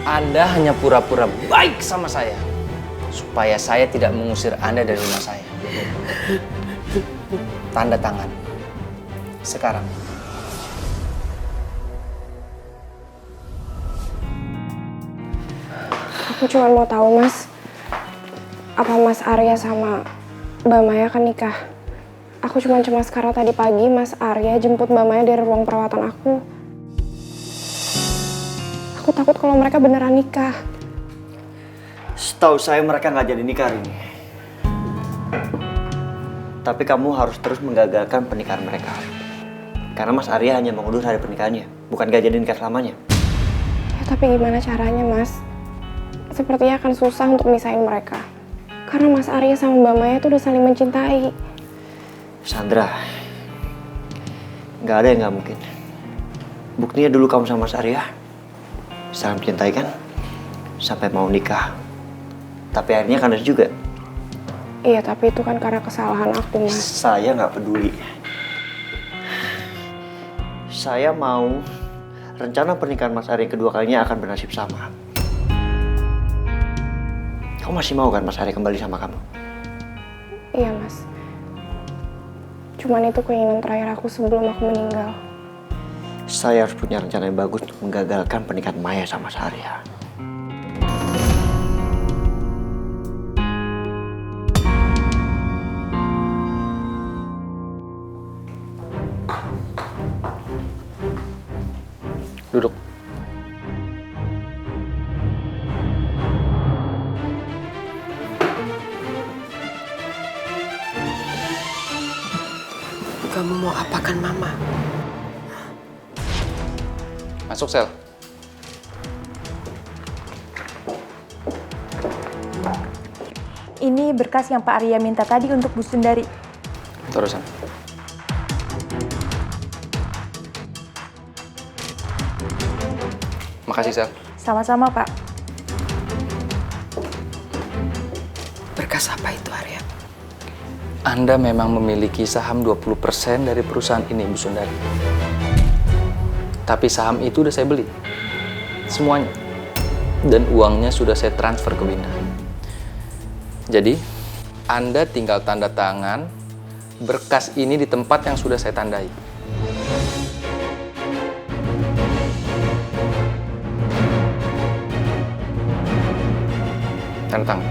Anda hanya pura-pura baik sama saya, supaya saya tidak mengusir Anda dari rumah saya. Tanda tangan. Sekarang. Aku cuma mau tahu, Mas. Apa Mas Arya sama Mbak Maya kan nikah? Aku cuma cemas karena tadi pagi Mas Arya jemput Mbak Maya dari ruang perawatan aku. Aku takut kalau mereka beneran nikah. Setahu saya mereka nggak jadi nikah hari ini. Tapi kamu harus terus menggagalkan pernikahan mereka. Karena Mas Arya hanya mengundur hari pernikahannya, bukan nggak jadi nikah selamanya. Ya tapi gimana caranya, Mas? Sepertinya akan susah untuk misahin mereka. Karena Mas Arya sama Mbak Maya tuh udah saling mencintai. Sandra, nggak ada yang nggak mungkin. Buktinya dulu kamu sama Mas Arya saling mencintai kan? Sampai mau nikah. Tapi akhirnya kandas juga. Iya, tapi itu kan karena kesalahan aku, Mas. Saya nggak peduli. Saya mau rencana pernikahan Mas Arya kedua kalinya akan bernasib sama. Kamu masih mau kan Mas Arya kembali sama kamu? Iya, Mas. Cuman itu keinginan terakhir aku sebelum aku meninggal. Saya harus punya rencana yang bagus untuk menggagalkan pernikahan Maya sama Mas Arya. Duduk. Kamu mau apakan Mama? Masuk sel. Ini berkas yang Pak Arya minta tadi untuk Bu Sundari. Terusan. Makasih, Sel. Sama-sama, Pak. Berkas apa itu, Arya? Anda memang memiliki saham 20% dari perusahaan ini, Bu Sundari. Tapi saham itu udah saya beli. Semuanya. Dan uangnya sudah saya transfer ke Winda. Jadi, Anda tinggal tanda tangan berkas ini di tempat yang sudah saya tandai. Tanda tangan.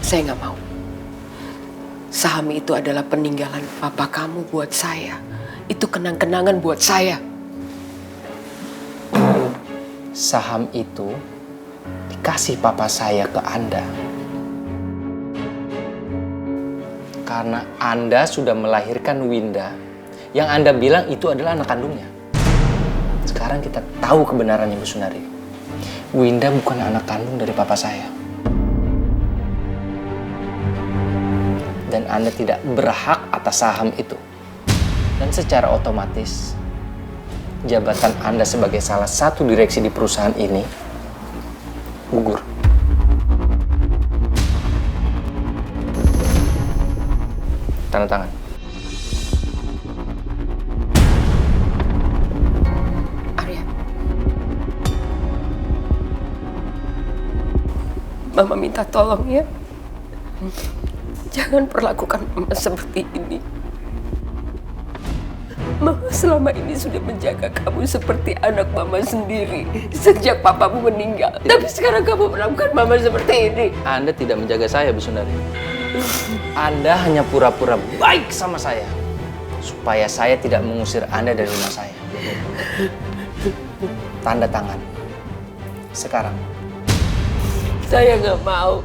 Saya nggak mau. Saham itu adalah peninggalan papa kamu buat saya. Itu kenang-kenangan buat saya. Saham itu dikasih papa saya ke Anda. Karena Anda sudah melahirkan Winda yang Anda bilang itu adalah anak kandungnya. Sekarang kita tahu kebenarannya, Bu Sundari. Winda bukan anak kandung dari papa saya. Dan Anda tidak berhak atas saham itu. Dan secara otomatis, jabatan Anda sebagai salah satu direksi di perusahaan ini gugur. Tanda tangan. Arya. Mama minta tolong ya. Jangan perlakukan Mama seperti ini. Mama selama ini sudah menjaga kamu seperti anak Mama sendiri sejak papamu meninggal. Tapi sekarang kamu melakukan Mama seperti ini. Anda tidak menjaga saya, Bu Sundari. Anda hanya pura-pura baik sama saya, supaya saya tidak mengusir Anda dari rumah saya. Tanda tangan. Sekarang. Saya nggak mau.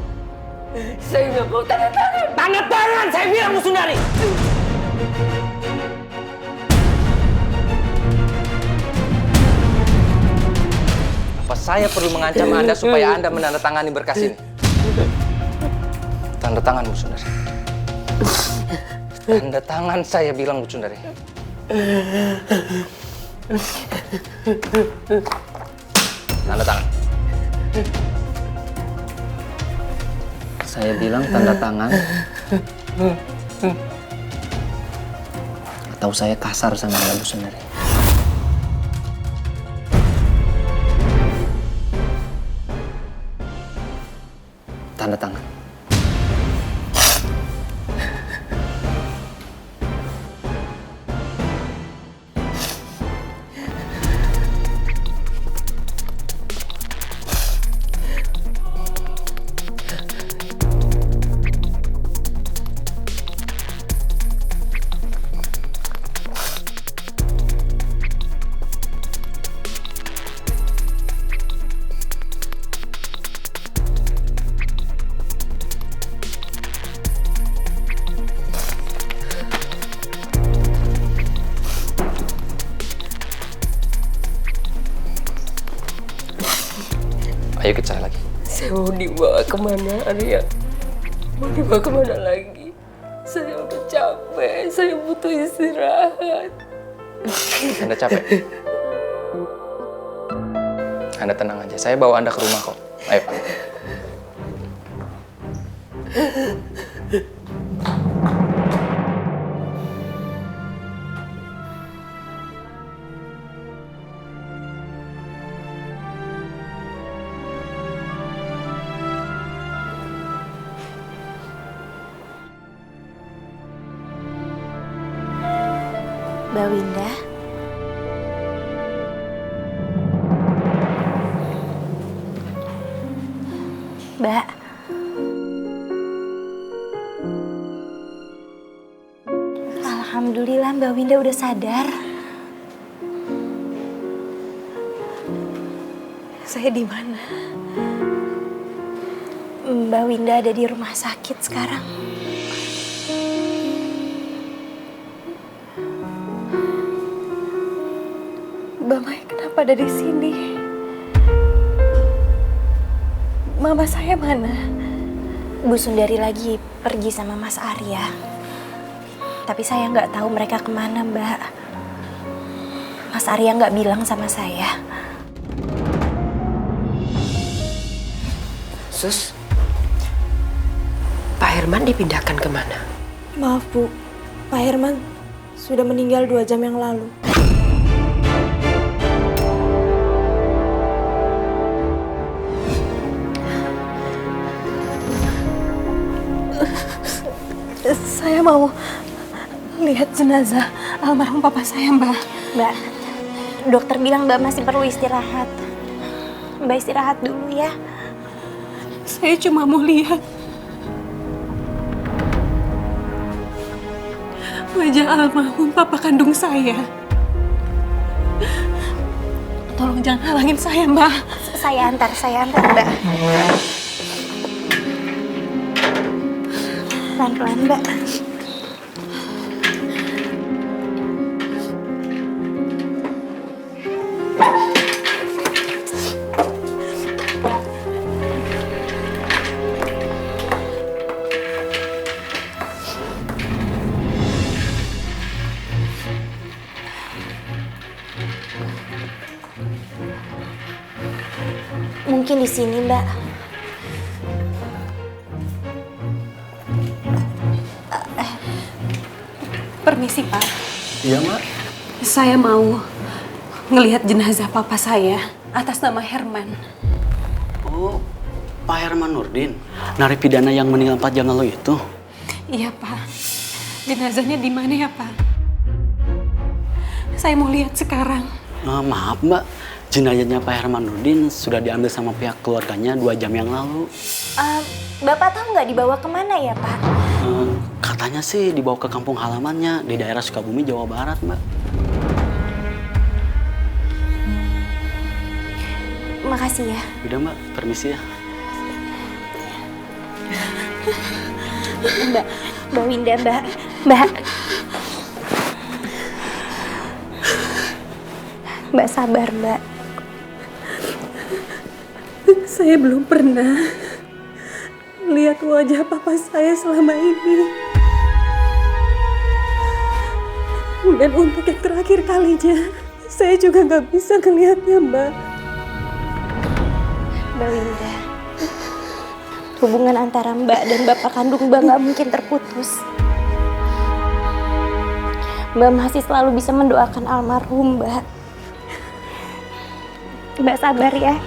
Saya nggak mau tanda tangan. Tanda tangan, saya bilang, Bu Sundari. Apa saya perlu mengancam Anda supaya Anda menandatangani berkas ini? Tanda tangan, Bu Sundari. Tanda tangan, saya bilang, Bu Sundari. Tanda tangan. Saya bilang tanda tangan. Atau saya kasar sama Anda, Bu Sundari. tanda tangan. Ayo ikut saya lagi. Saya mau dibawa kemana, Arya? Mau dibawa kemana lagi? Saya udah capek, saya butuh istirahat. Anda capek? Anda tenang aja, saya bawa Anda ke rumah kok. Ayo. Mbak Winda. Mbak. Alhamdulillah Mbak Winda udah sadar. Saya di mana? Mbak Winda ada di rumah sakit sekarang. Mbak Maya kenapa ada di sini? Mama saya mana? Bu Sundari lagi pergi sama Mas Arya. Tapi saya nggak tahu mereka kemana, Mbak. Mas Arya nggak bilang sama saya. Sus, Pak Herman dipindahkan kemana? Maaf Bu, Pak Herman sudah meninggal 2 jam yang lalu. Saya mau lihat jenazah almarhum papa saya, Mbak. Mbak, dokter bilang Mbak masih perlu istirahat. Mbak istirahat dulu ya. Saya cuma mau lihat wajah almarhum papa kandung saya. Tolong jangan halangin saya, Mbak. Saya antar, Mbak. Pelan-pelan, Mbak. Mungkin di sini, Mbak. Permisi, Pak. Iya, Mak. Saya mau ngelihat jenazah papa saya atas nama Herman. Oh, Pak Herman Nurdin, narapidana yang meninggal 4 jam lalu itu? Iya, Pak. Jenazahnya di mana ya, Pak? Saya mau lihat sekarang. Maaf, Mbak. Jenazahnya Pak Herman Nurdin sudah diambil sama pihak keluarganya 2 jam yang lalu. Bapak tahu nggak dibawa kemana ya, Pak? Katanya sih dibawa ke kampung halamannya di daerah Sukabumi, Jawa Barat, Mbak. Makasih ya. Udah, Mbak. Permisi ya. Mbak Winda, Mbak. Mbak sabar, Mbak. Saya belum pernah lihat wajah papa saya selama ini. Dan untuk yang terakhir kalinya, saya juga nggak bisa ngelihatnya, Mbak. Mbak Winda, hubungan antara Mbak dan bapak kandung Mbak nggak mungkin terputus. Mbak masih selalu bisa mendoakan almarhum, Mbak. Mbak sabar ya.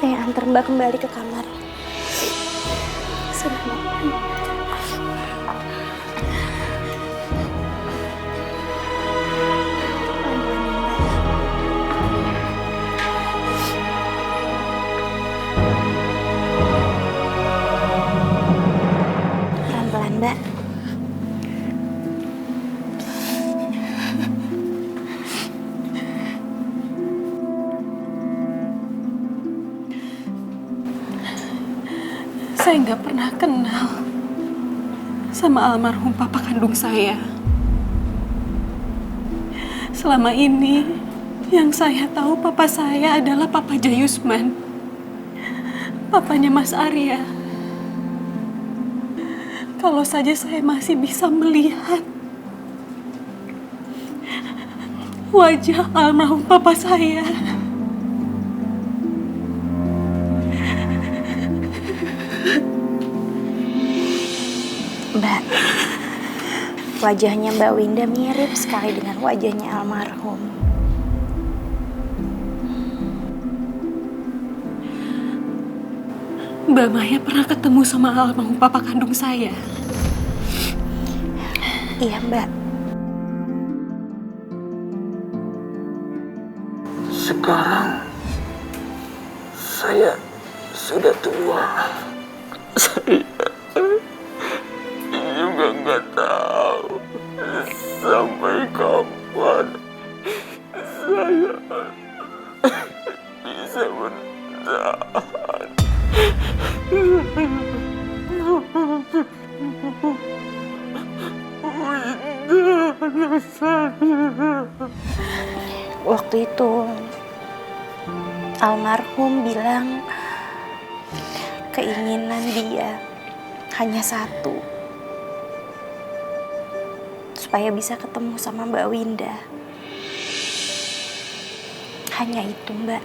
Saya antar Mbak kembali ke kamar. Sudah, Mbak. Pelan-pelan, Mbak. Saya nggak pernah kenal sama almarhum papa kandung saya. Selama ini, yang saya tahu papa saya adalah Papa Jayusman. Papanya Mas Arya. Kalau saja saya masih bisa melihat wajah almarhum papa saya. Mbak, wajahnya Mbak Winda mirip sekali dengan wajahnya almarhum. Mbak Maya pernah ketemu sama almarhum papa kandung saya. Iya, Mbak. Sekarang saya sudah tua. Saya juga nggak tahu sampai kapan saya bisa bertahan. Waktu itu almarhum bilang keinginan dia hanya satu, supaya bisa ketemu sama Mbak Winda. Hanya itu, Mbak.